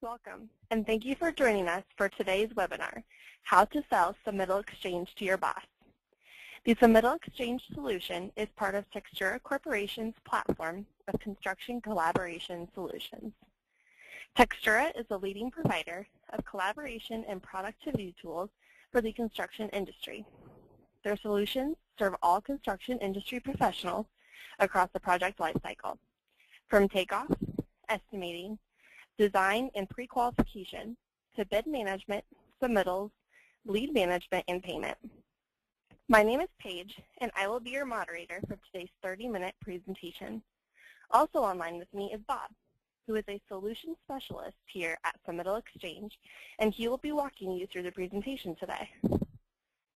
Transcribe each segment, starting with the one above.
Welcome, and thank you for joining us for today's webinar, How to Sell Submittal Exchange to Your Boss. The Submittal Exchange solution is part of Textura Corporation's platform of construction collaboration solutions. Textura is a leading provider of collaboration and productivity tools for the construction industry. Their solutions serve all construction industry professionals across the project lifecycle, from takeoff, estimating, design and pre-qualification, to bid management, submittals, lead management, and payment. My name is Paige, and I will be your moderator for today's 30-minute presentation. Also online with me is Bob, who is a solution specialist here at Submittal Exchange, and he will be walking you through the presentation today.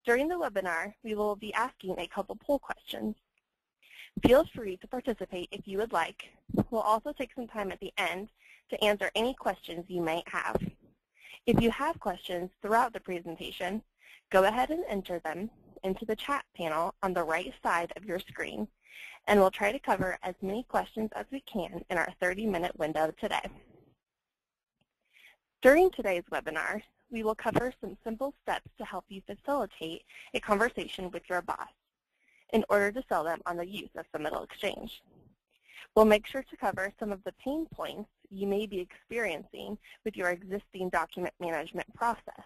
During the webinar, we will be asking a couple poll questions. Feel free to participate if you would like. We'll also take some time at the end to answer any questions you may have. If you have questions throughout the presentation, go ahead and enter them into the chat panel on the right side of your screen, and we'll try to cover as many questions as we can in our 30-minute window today. During today's webinar, we will cover some simple steps to help you facilitate a conversation with your boss in order to sell them on the use of Submittal Exchange. We'll make sure to cover some of the pain points you may be experiencing with your existing document management process.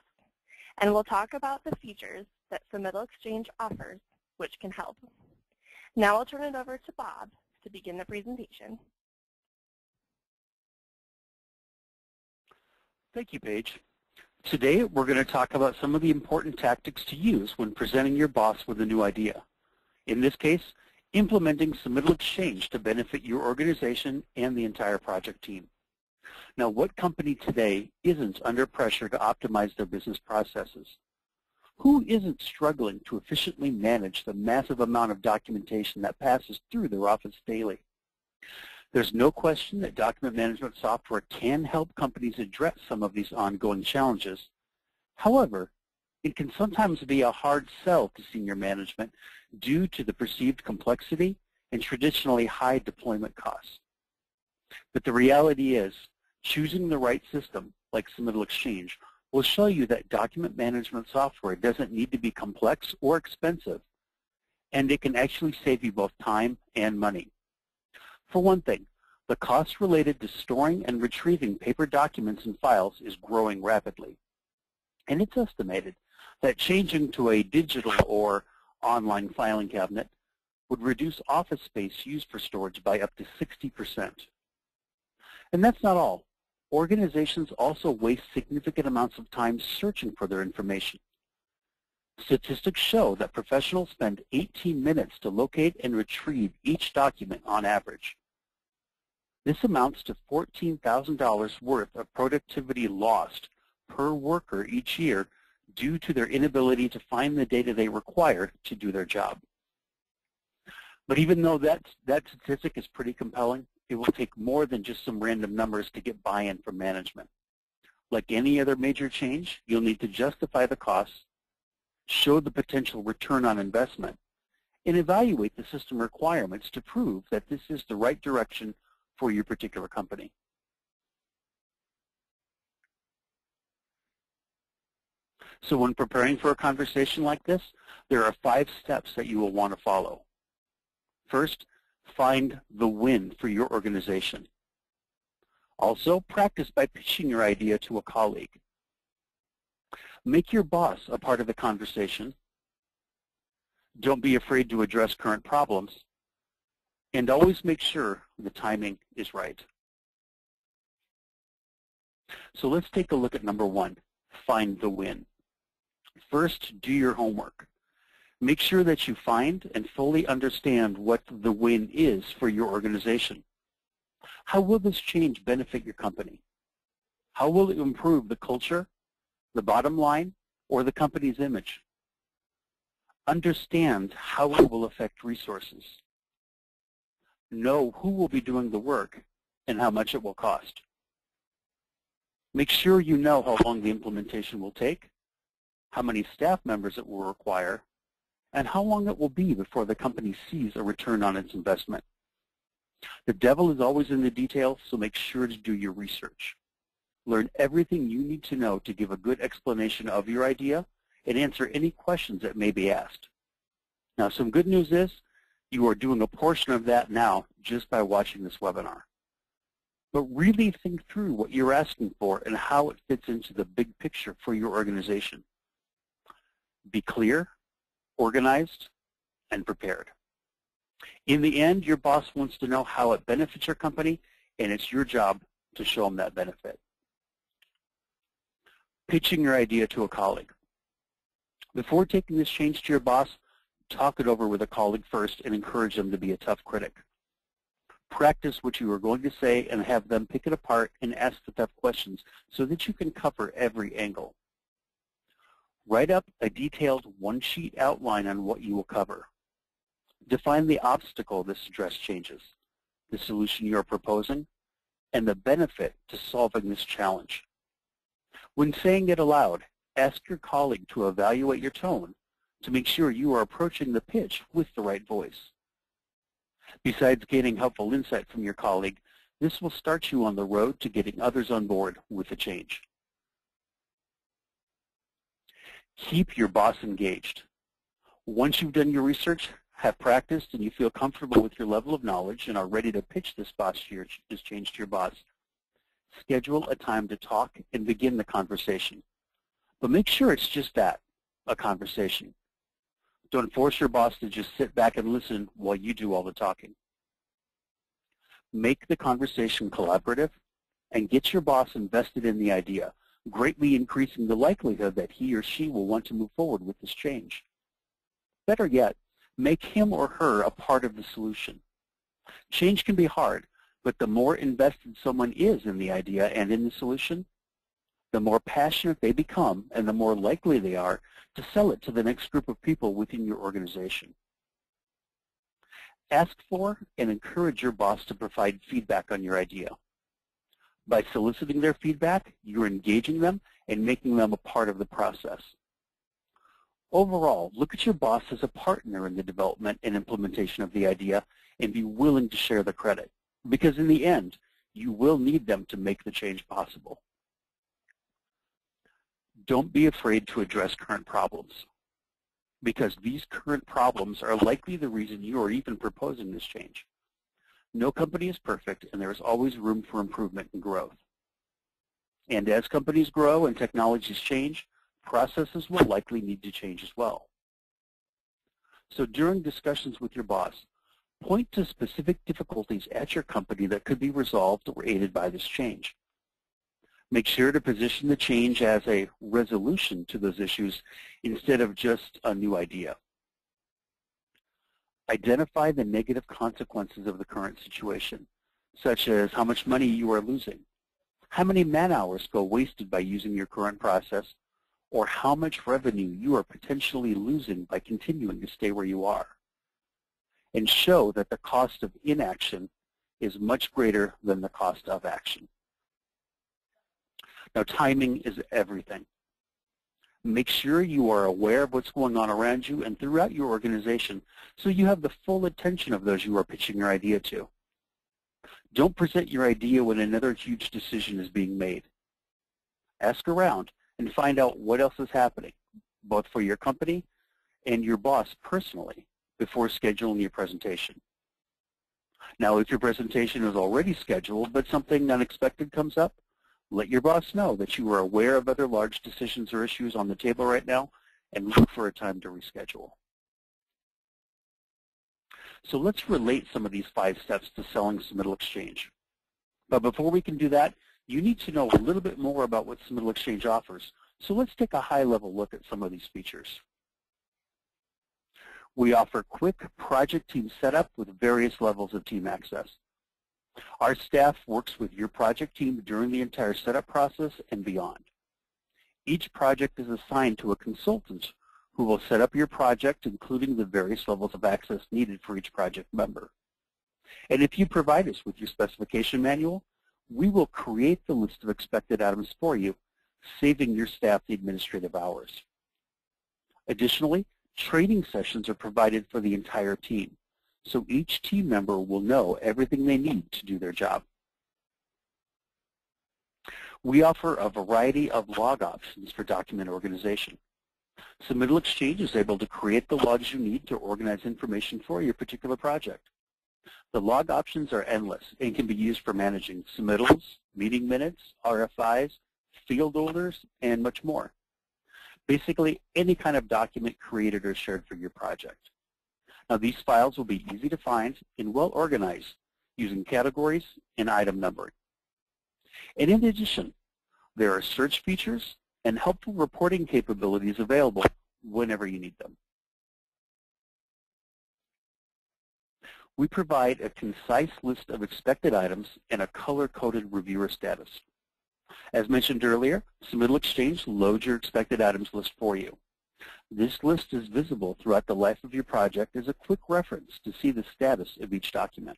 And we'll talk about the features that Submittal Exchange offers, which can help. Now I'll turn it over to Bob to begin the presentation. Thank you, Paige. Today we're going to talk about some of the important tactics to use when presenting your boss with a new idea. In this case, implementing Submittal Exchange to benefit your organization and the entire project team. Now, what company today isn't under pressure to optimize their business processes? Who isn't struggling to efficiently manage the massive amount of documentation that passes through their office daily? There's no question that document management software can help companies address some of these ongoing challenges. However, it can sometimes be a hard sell to senior management due to the perceived complexity and traditionally high deployment costs. But the reality is, choosing the right system, like Submittal Exchange, will show you that document management software doesn't need to be complex or expensive, and it can actually save you both time and money. For one thing, the cost related to storing and retrieving paper documents and files is growing rapidly. And it's estimated that changing to a digital or online filing cabinet would reduce office space used for storage by up to 60%. And that's not all. Organizations also waste significant amounts of time searching for their information. Statistics show that professionals spend 18 minutes to locate and retrieve each document on average. This amounts to $14,000 worth of productivity lost per worker each year due to their inability to find the data they require to do their job. But even though that statistic is pretty compelling, it will take more than just some random numbers to get buy-in from management. Like any other major change, you'll need to justify the costs, show the potential return on investment, and evaluate the system requirements to prove that this is the right direction for your particular company. So when preparing for a conversation like this, there are 5 steps that you will want to follow. First, find the win for your organization. Also, practice by pitching your idea to a colleague. Make your boss a part of the conversation. Don't be afraid to address current problems. And always make sure the timing is right. So let's take a look at number 1, find the win. First, do your homework. Make sure that you find and fully understand what the win is for your organization. How will this change benefit your company? How will it improve the culture, the bottom line, or the company's image? Understand how it will affect resources. Know who will be doing the work and how much it will cost. Make sure you know how long the implementation will take, how many staff members it will require, and how long it will be before the company sees a return on its investment. The devil is always in the details, so make sure to do your research. Learn everything you need to know to give a good explanation of your idea and answer any questions that may be asked. Now, some good news is you are doing a portion of that now just by watching this webinar. But really think through what you're asking for and how it fits into the big picture for your organization. Be clear, organized, and prepared. In the end, your boss wants to know how it benefits your company, and it's your job to show them that benefit. Pitching your idea to a colleague. Before taking this change to your boss, talk it over with a colleague first and encourage them to be a tough critic. Practice what you are going to say and have them pick it apart and ask the tough questions so that you can cover every angle. Write up a detailed one-sheet outline on what you will cover. Define the obstacle this address changes, the solution you are proposing, and the benefit to solving this challenge. When saying it aloud, ask your colleague to evaluate your tone to make sure you are approaching the pitch with the right voice. Besides gaining helpful insight from your colleague, this will start you on the road to getting others on board with the change. Keep your boss engaged. Once you've done your research, have practiced, and you feel comfortable with your level of knowledge and are ready to pitch this change to your boss, schedule a time to talk and begin the conversation. But make sure it's just that, a conversation. Don't force your boss to just sit back and listen while you do all the talking. Make the conversation collaborative and get your boss invested in the idea, greatly increasing the likelihood that he or she will want to move forward with this change. Better yet, make him or her a part of the solution. Change can be hard, but the more invested someone is in the idea and in the solution, the more passionate they become and the more likely they are to sell it to the next group of people within your organization. Ask for and encourage your boss to provide feedback on your idea. By soliciting their feedback, you're engaging them and making them a part of the process. Overall, look at your boss as a partner in the development and implementation of the idea and be willing to share the credit, because in the end, you will need them to make the change possible. Don't be afraid to address current problems, because these current problems are likely the reason you are even proposing this change. No company is perfect, and there is always room for improvement and growth. And as companies grow and technologies change, processes will likely need to change as well. So during discussions with your boss, point to specific difficulties at your company that could be resolved or aided by this change. Make sure to position the change as a resolution to those issues instead of just a new idea. Identify the negative consequences of the current situation, such as how much money you are losing, how many man-hours go wasted by using your current process, or how much revenue you are potentially losing by continuing to stay where you are. And show that the cost of inaction is much greater than the cost of action. Now, timing is everything. Make sure you are aware of what's going on around you and throughout your organization so you have the full attention of those you are pitching your idea to. Don't present your idea when another huge decision is being made. Ask around and find out what else is happening, both for your company and your boss personally, before scheduling your presentation. Now, if your presentation is already scheduled but something unexpected comes up, let your boss know that you are aware of other large decisions or issues on the table right now and look for a time to reschedule. So let's relate some of these 5 steps to selling Submittal Exchange. But before we can do that, you need to know a little bit more about what Submittal Exchange offers. So let's take a high-level look at some of these features. We offer quick project team setup with various levels of team access. Our staff works with your project team during the entire setup process and beyond. Each project is assigned to a consultant who will set up your project, including the various levels of access needed for each project member. And if you provide us with your specification manual, we will create the list of expected items for you, saving your staff the administrative hours. Additionally, training sessions are provided for the entire team, so each team member will know everything they need to do their job. We offer a variety of log options for document organization. Submittal Exchange is able to create the logs you need to organize information for your particular project. The log options are endless and can be used for managing submittals, meeting minutes, RFIs, field orders, and much more. Basically, any kind of document created or shared for your project. Now, these files will be easy to find and well organized using categories and item numbering. And in addition, there are search features and helpful reporting capabilities available whenever you need them. We provide a concise list of expected items and a color-coded reviewer status. As mentioned earlier, Submittal Exchange loads your expected items list for you. This list is visible throughout the life of your project as a quick reference to see the status of each document.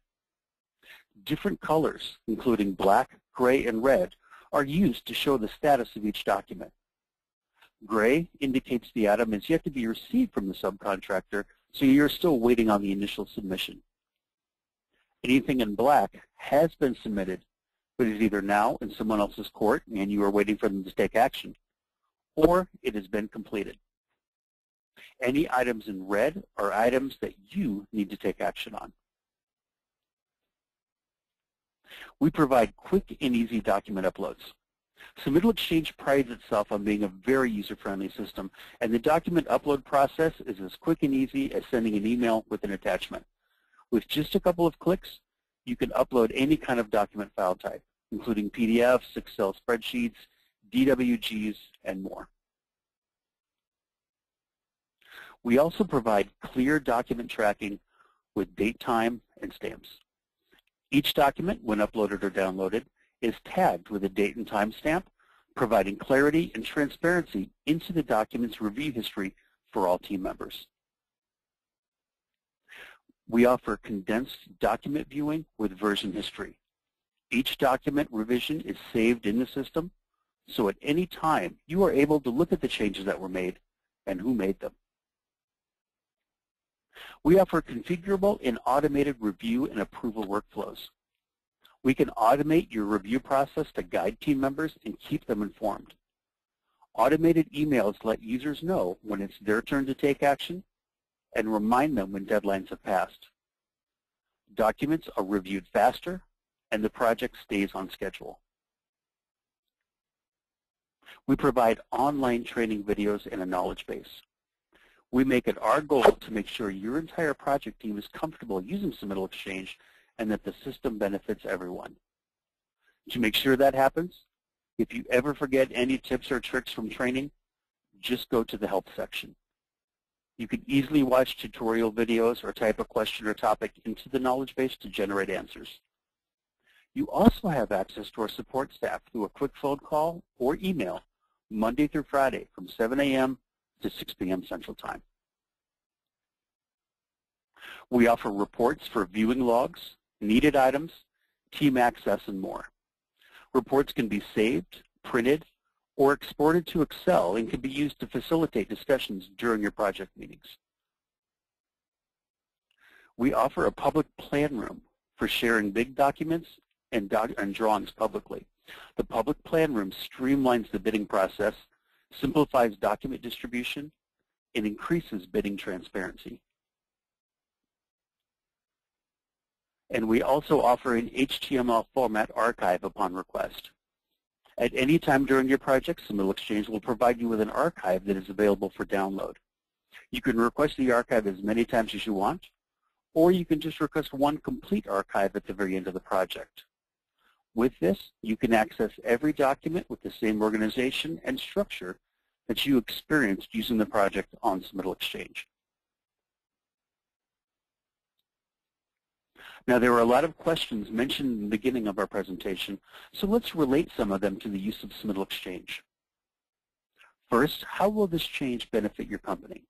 Different colors, including black, gray, and red, are used to show the status of each document. Gray indicates the item is yet to be received from the subcontractor, so you're still waiting on the initial submission. Anything in black has been submitted, but is either now in someone else's court and you are waiting for them to take action, or it has been completed. Any items in red are items that you need to take action on. We provide quick and easy document uploads. Submittal Exchange prides itself on being a very user-friendly system, and the document upload process is as quick and easy as sending an email with an attachment. With just a couple of clicks, you can upload any kind of document file type, including PDFs, Excel spreadsheets, DWGs, and more. We also provide clear document tracking with date, time, and stamps. Each document, when uploaded or downloaded, is tagged with a date and time stamp, providing clarity and transparency into the document's review history for all team members. We offer condensed document viewing with version history. Each document revision is saved in the system, so at any time you are able to look at the changes that were made and who made them. We offer configurable and automated review and approval workflows. We can automate your review process to guide team members and keep them informed. Automated emails let users know when it's their turn to take action and remind them when deadlines have passed. Documents are reviewed faster, and the project stays on schedule. We provide online training videos and a knowledge base. We make it our goal to make sure your entire project team is comfortable using Submittal Exchange and that the system benefits everyone. To make sure that happens, if you ever forget any tips or tricks from training, just go to the help section. You can easily watch tutorial videos or type a question or topic into the knowledge base to generate answers. You also have access to our support staff through a quick phone call or email Monday through Friday from 7 a.m. to 6 p.m. Central Time. We offer reports for viewing logs, needed items, team access, and more. Reports can be saved, printed, or exported to Excel and can be used to facilitate discussions during your project meetings. We offer a public plan room for sharing big documents and drawings publicly. The public plan room streamlines the bidding process, simplifies document distribution, and increases bidding transparency. And we also offer an HTML format archive upon request. At any time during your project, Submittal Exchange will provide you with an archive that is available for download. You can request the archive as many times as you want, or you can just request one complete archive at the very end of the project. With this, you can access every document with the same organization and structure that you experienced using the project on Submittal Exchange. Now, there were a lot of questions mentioned in the beginning of our presentation, so let's relate some of them to the use of Submittal Exchange. First, how will this change benefit your company?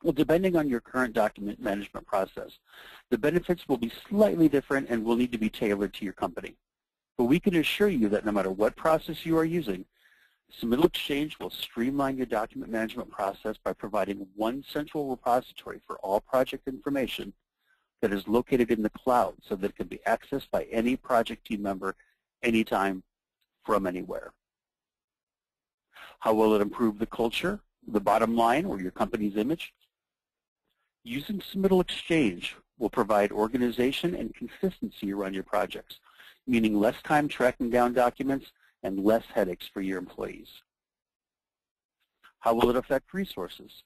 Well, depending on your current document management process, the benefits will be slightly different and will need to be tailored to your company. But we can assure you that no matter what process you are using, Submittal Exchange will streamline your document management process by providing one central repository for all project information that is located in the cloud so that it can be accessed by any project team member anytime from anywhere. How will it improve the culture, the bottom line, or your company's image? Using Submittal Exchange will provide organization and consistency around your projects, meaning less time tracking down documents and less headaches for your employees. How will it affect resources?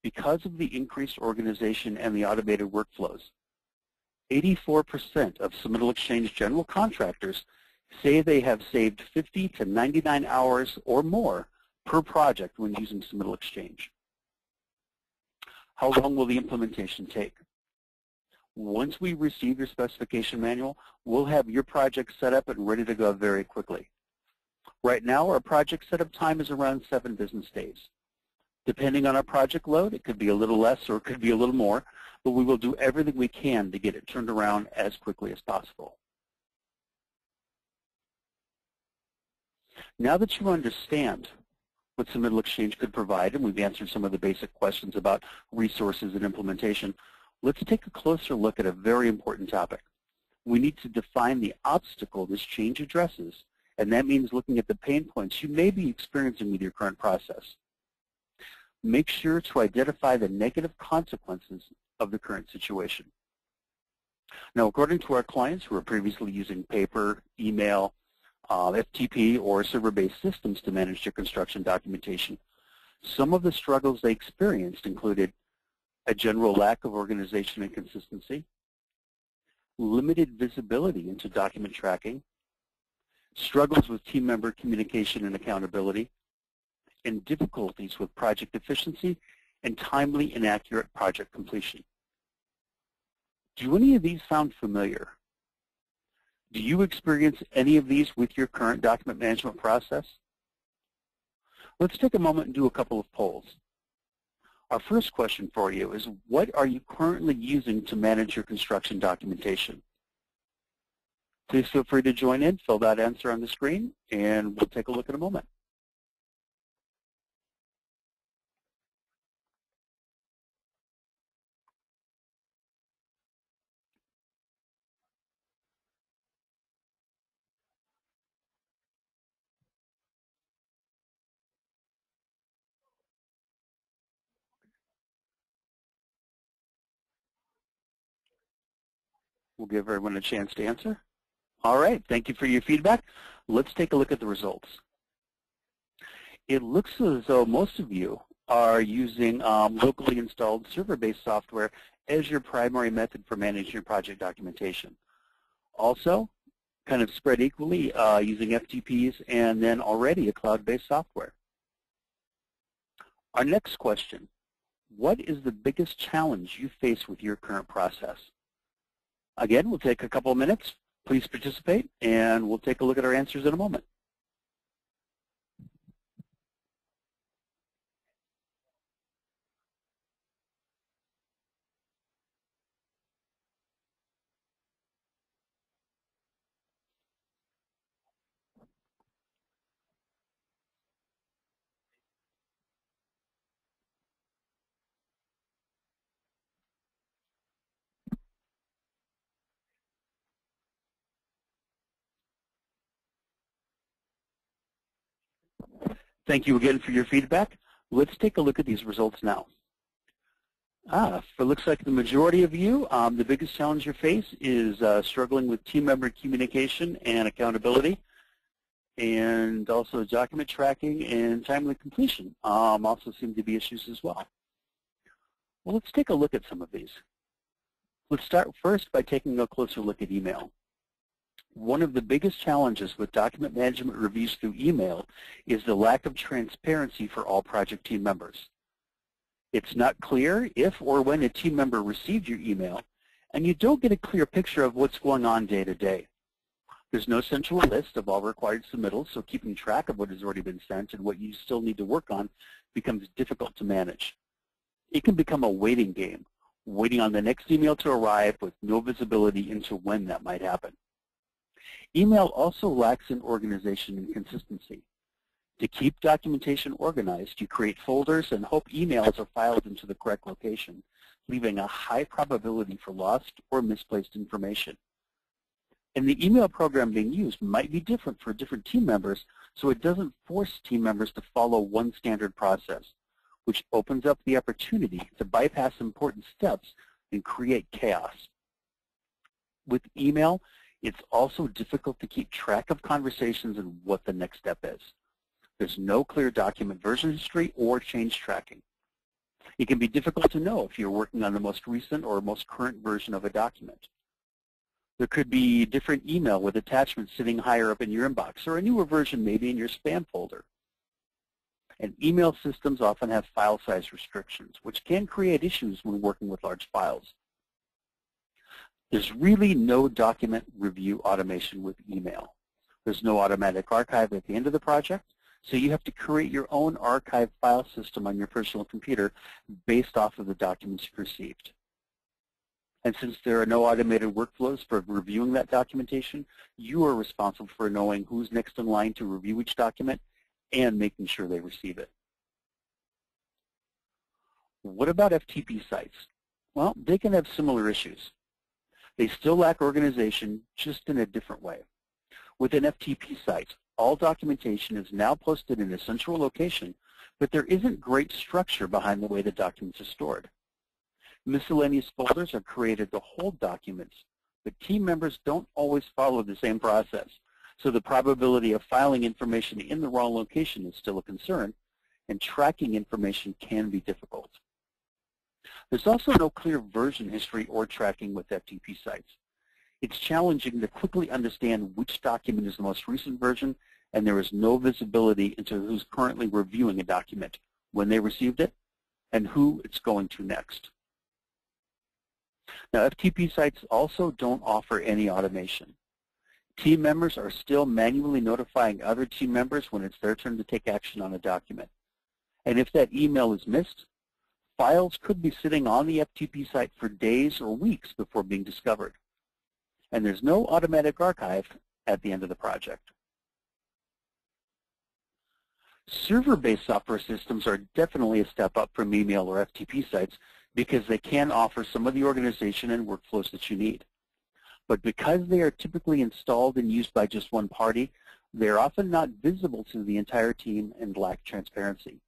Because of the increased organization and the automated workflows, 84% of Submittal Exchange general contractors say they have saved 50 to 99 hours or more per project when using Submittal Exchange. How long will the implementation take? Once we receive your specification manual, we'll have your project set up and ready to go very quickly. Right now, our project setup time is around 7 business days. Depending on our project load, it could be a little less or it could be a little more, but we will do everything we can to get it turned around as quickly as possible. Now that you understand what Submittal Exchange could provide, and we've answered some of the basic questions about resources and implementation, let's take a closer look at a very important topic. We need to define the obstacle this change addresses, and that means looking at the pain points you may be experiencing with your current process. Make sure to identify the negative consequences of the current situation. Now, according to our clients who are previously using paper, email, FTP, or server-based systems to manage their construction documentation, some of the struggles they experienced included a general lack of organization and consistency, limited visibility into document tracking, struggles with team member communication and accountability, and difficulties with project efficiency and timely and accurate project completion. Do any of these sound familiar? Do you experience any of these with your current document management process? Let's take a moment and do a couple of polls. Our first question for you is, what are you currently using to manage your construction documentation? Please feel free to join in, fill that answer on the screen, and we'll take a look in a moment. We'll give everyone a chance to answer. All right, thank you for your feedback. Let's take a look at the results. It looks as though most of you are using locally installed server-based software as your primary method for managing your project documentation. Also, kind of spread equally using FTPs and then already a cloud-based software. Our next question, what is the biggest challenge you face with your current process? Again, we'll take a couple of minutes. Please participate, and we'll take a look at our answers in a moment. Thank you again for your feedback. Let's take a look at these results now. It looks like the majority of you, the biggest challenge you face is struggling with team member communication and accountability, and also document tracking and timely completion also seem to be issues as well. Well, let's take a look at some of these. Let's start first by taking a closer look at email. One of the biggest challenges with document management reviews through email is the lack of transparency for all project team members. It's not clear if or when a team member received your email, and you don't get a clear picture of what's going on day to day. There's no central list of all required submittals, so keeping track of what has already been sent and what you still need to work on becomes difficult to manage. It can become a waiting game, waiting on the next email to arrive with no visibility into when that might happen. Email also lacks in organization and consistency. To keep documentation organized, you create folders and hope emails are filed into the correct location, leaving a high probability for lost or misplaced information. And the email program being used might be different for different team members, so it doesn't force team members to follow one standard process, which opens up the opportunity to bypass important steps and create chaos. With email, it's also difficult to keep track of conversations and what the next step is. There's no clear document version history or change tracking. It can be difficult to know if you're working on the most recent or most current version of a document. There could be different email with attachments sitting higher up in your inbox, or a newer version maybe in your spam folder. And email systems often have file size restrictions, which can create issues when working with large files. There's really no document review automation with email. There's no automatic archive at the end of the project, so you have to create your own archive file system on your personal computer based off of the documents you received. And since there are no automated workflows for reviewing that documentation, you are responsible for knowing who's next in line to review each document and making sure they receive it. What about FTP sites? Well, they can have similar issues. They still lack organization, just in a different way. With an FTP site, all documentation is now posted in a central location, but there isn't great structure behind the way the documents are stored. Miscellaneous folders are created to hold documents, but team members don't always follow the same process, so the probability of filing information in the wrong location is still a concern, and tracking information can be difficult. There's also no clear version history or tracking with FTP sites. It's challenging to quickly understand which document is the most recent version, and there is no visibility into who's currently reviewing a document, when they received it, and who it's going to next. Now, FTP sites also don't offer any automation. Team members are still manually notifying other team members when it's their turn to take action on a document. And if that email is missed, files could be sitting on the FTP site for days or weeks before being discovered. And there's no automatic archive at the end of the project. Server-based software systems are definitely a step up from email or FTP sites because they can offer some of the organization and workflows that you need. But because they are typically installed and used by just one party, they're often not visible to the entire team and lack transparency.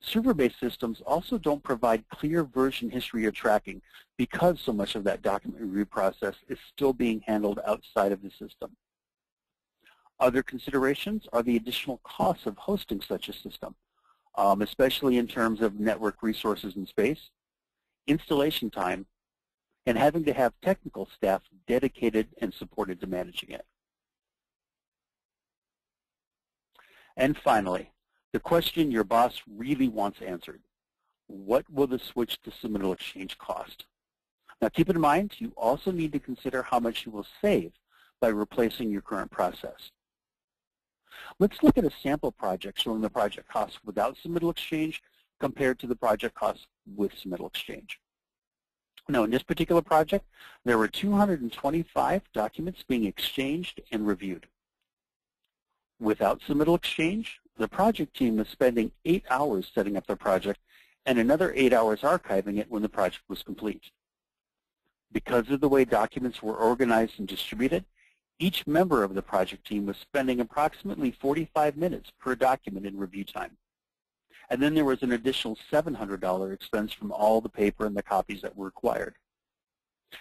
Server-based systems also don't provide clear version history or tracking because so much of that document review process is still being handled outside of the system. Other considerations are the additional costs of hosting such a system, especially in terms of network resources and space, installation time, and having to have technical staff dedicated and supported to managing it. And finally, the question your boss really wants answered: what will the switch to Submittal Exchange cost? Now keep in mind, you also need to consider how much you will save by replacing your current process. Let's look at a sample project showing the project costs without Submittal Exchange compared to the project costs with Submittal Exchange. Now, in this particular project, there were 225 documents being exchanged and reviewed. Without Submittal Exchange, the project team was spending 8 hours setting up their project and another 8 hours archiving it when the project was complete. Because of the way documents were organized and distributed, each member of the project team was spending approximately 45 minutes per document in review time. And then there was an additional $700 expense from all the paper and the copies that were required.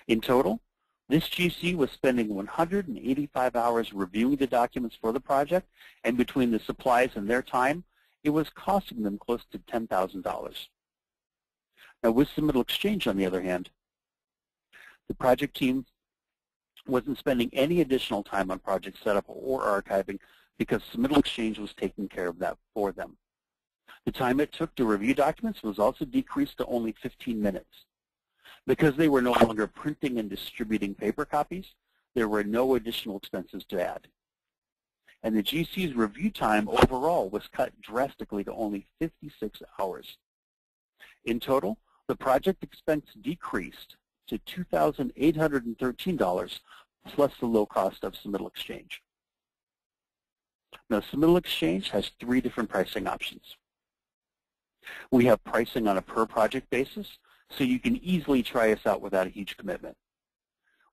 In total, this GC was spending 185 hours reviewing the documents for the project, and between the supplies and their time, it was costing them close to $10,000. Now, with Submittal Exchange, on the other hand, the project team wasn't spending any additional time on project setup or archiving because Submittal Exchange was taking care of that for them. The time it took to review documents was also decreased to only 15 minutes. Because they were no longer printing and distributing paper copies, there were no additional expenses to add. And the GC's review time overall was cut drastically to only 56 hours. In total, the project expense decreased to $2,813 plus the low cost of Submittal Exchange. Now, Submittal Exchange has 3 different pricing options. We have pricing on a per project basis, so you can easily try us out without a huge commitment.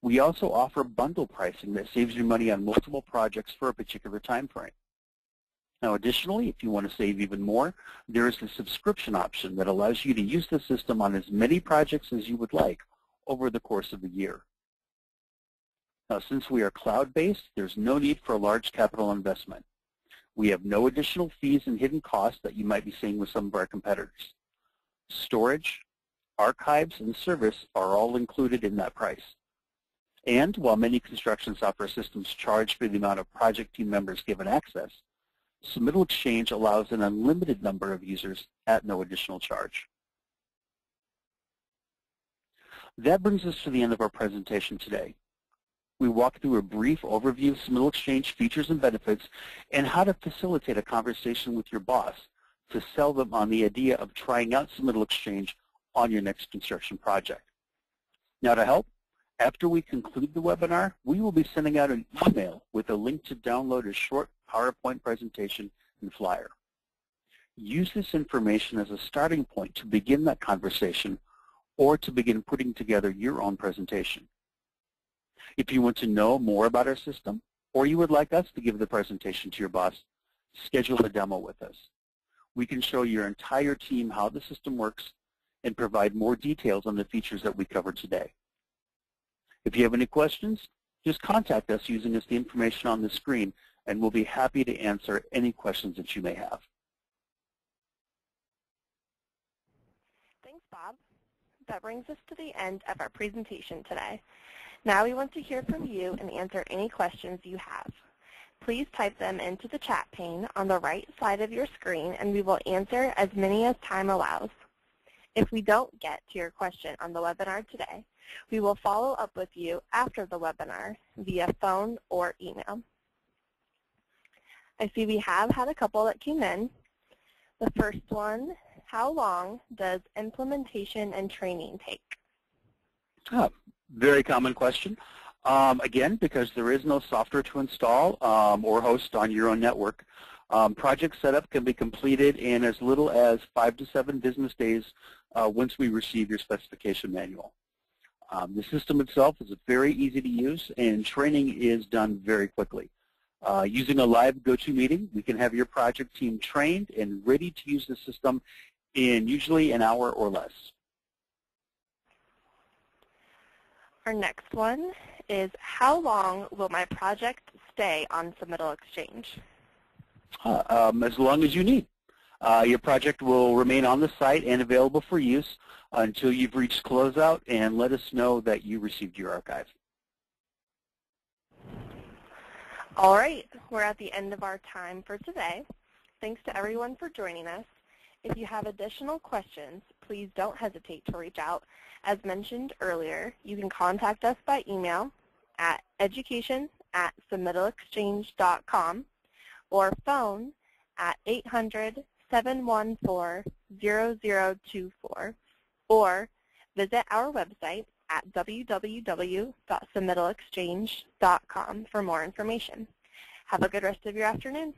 We also offer bundle pricing that saves you money on multiple projects for a particular time frame. Now additionally, if you want to save even more, there is a subscription option that allows you to use the system on as many projects as you would like over the course of the year. Now since we are cloud-based, there's no need for a large capital investment. We have no additional fees and hidden costs that you might be seeing with some of our competitors. Storage, archives, and service are all included in that price. And while many construction software systems charge for the amount of project team members given access, Submittal Exchange allows an unlimited number of users at no additional charge. That brings us to the end of our presentation today. We walked through a brief overview of Submittal Exchange features and benefits and how to facilitate a conversation with your boss to sell them on the idea of trying out Submittal Exchange on your next construction project. Now to help, after we conclude the webinar, we will be sending out an email with a link to download a short PowerPoint presentation and flyer. Use this information as a starting point to begin that conversation or to begin putting together your own presentation. If you want to know more about our system or you would like us to give the presentation to your boss, schedule a demo with us. We can show your entire team how the system works and provide more details on the features that we covered today. If you have any questions, just contact us using the information on the screen, and we'll be happy to answer any questions that you may have. Thanks, Bob. That brings us to the end of our presentation today. Now we want to hear from you and answer any questions you have. Please type them into the chat pane on the right side of your screen, and we will answer as many as time allows. If we don't get to your question on the webinar today, we will follow up with you after the webinar via phone or email. I see we have had a couple that came in. The first one, how long does implementation and training take? Very common question. Again, because there is no software to install or host on your own network, project setup can be completed in as little as 5 to 7 business days once we receive your specification manual. The system itself is very easy to use, and training is done very quickly. Using a live GoToMeeting, we can have your project team trained and ready to use the system in usually an hour or less. Our next one is, how long will my project stay on Submittal Exchange? As long as you need. Your project will remain on the site and available for use until you've reached closeout, and let us know that you received your archive. All right, we're at the end of our time for today. Thanks to everyone for joining us. If you have additional questions, please don't hesitate to reach out. As mentioned earlier, you can contact us by email at education@submittalexchange.com or phone at 800-714-0024, or visit our website at www.submittalexchange.com for more information. Have a good rest of your afternoon.